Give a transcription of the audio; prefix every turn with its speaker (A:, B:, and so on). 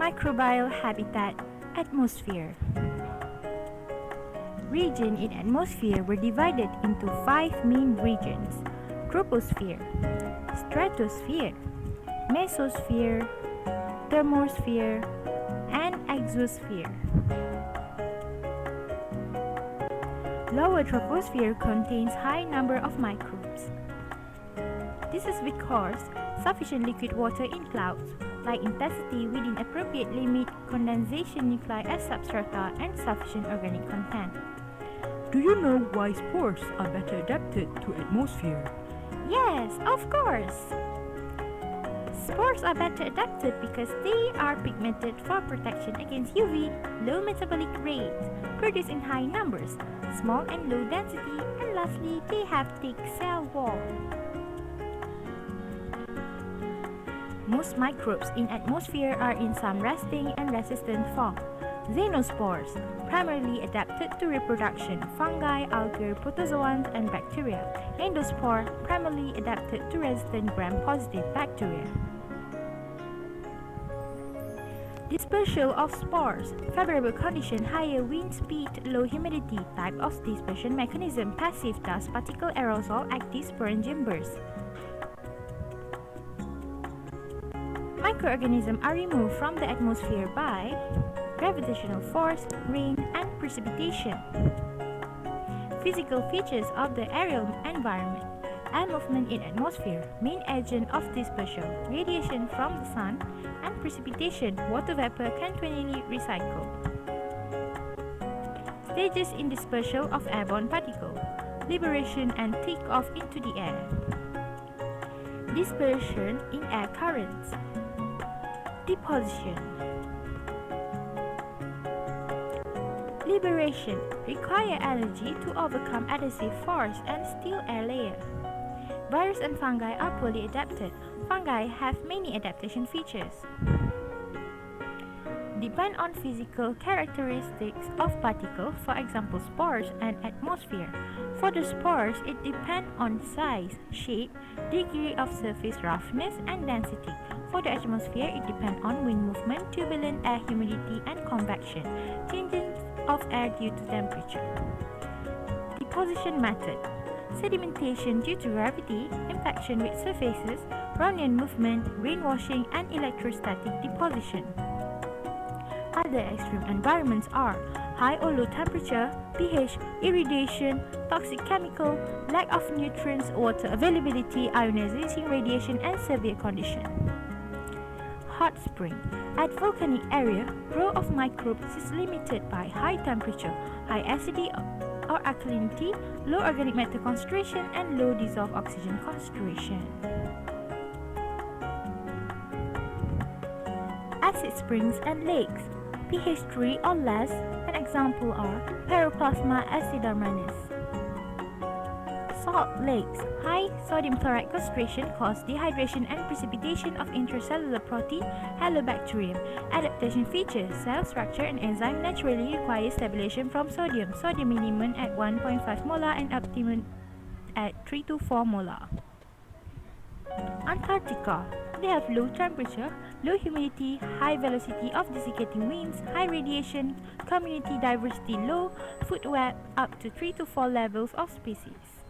A: Microbial habitat, atmosphere. Regions in atmosphere were divided into 5 main regions: troposphere, stratosphere, mesosphere, thermosphere, and exosphere. Lower troposphere contains high number of microbes. This is because sufficient liquid water in clouds, light intensity within appropriate limit, condensation nuclei as substrata, and sufficient organic content.
B: Do you know why spores are better adapted to atmosphere?
A: Yes, of course! Spores are better adapted because they are pigmented for protection against UV, low metabolic rates, produced in high numbers, small and low density, and lastly, they have thick cell wall. Most microbes in atmosphere are in some resting and resistant form. Xenospores, primarily adapted to reproduction, fungi, algae, protozoans, and bacteria. Endospore, primarily adapted to resistant gram-positive bacteria. Dispersal of spores, favorable condition, higher wind speed, low humidity, type of dispersion mechanism, passive dust particle aerosol, active sporangium burst. Microorganisms are removed from the atmosphere by gravitational force, rain, and precipitation. Physical features of the aerial environment: air movement in atmosphere, main agent of dispersal, radiation from the sun, and precipitation, water vapor continually recycled. Stages in dispersal of airborne particles: liberation and take-off into the air. Dispersion in air currents. Deposition. Liberation require energy to overcome adhesive force and steel air layer. Virus and fungi are poorly adapted. Fungi have many adaptation features. Depend on physical characteristics of particles, for example spores and atmosphere. For the spores, it depends on size, shape, degree of surface roughness, and density. For the atmosphere, it depends on wind movement, turbulent air humidity, and convection, changes of air due to temperature. Deposition method: sedimentation due to gravity, impaction with surfaces, Brownian movement, rainwashing, and electrostatic deposition. Other extreme environments are high or low temperature, pH, irradiation, toxic chemical, lack of nutrients, water availability, ionizing radiation, and severe condition. Hot spring. At volcanic area, growth of microbes is limited by high temperature, high acidity or alkalinity, low organic matter concentration, and low dissolved oxygen concentration. Acid springs and lakes. pH 3 or less, an example are Pyroplasma acidomanus. Salt lakes. High sodium chloride concentration cause dehydration and precipitation of intracellular protein, halobacterium. Adaptation features: cell structure and enzyme naturally require stabilization from sodium. Sodium minimum at 1.5 molar and optimum at 3 to 4 molar. Antarctica. They have low temperature, low humidity, high velocity of desiccating winds, high radiation, community diversity low, food web up to 3 to 4 levels of species.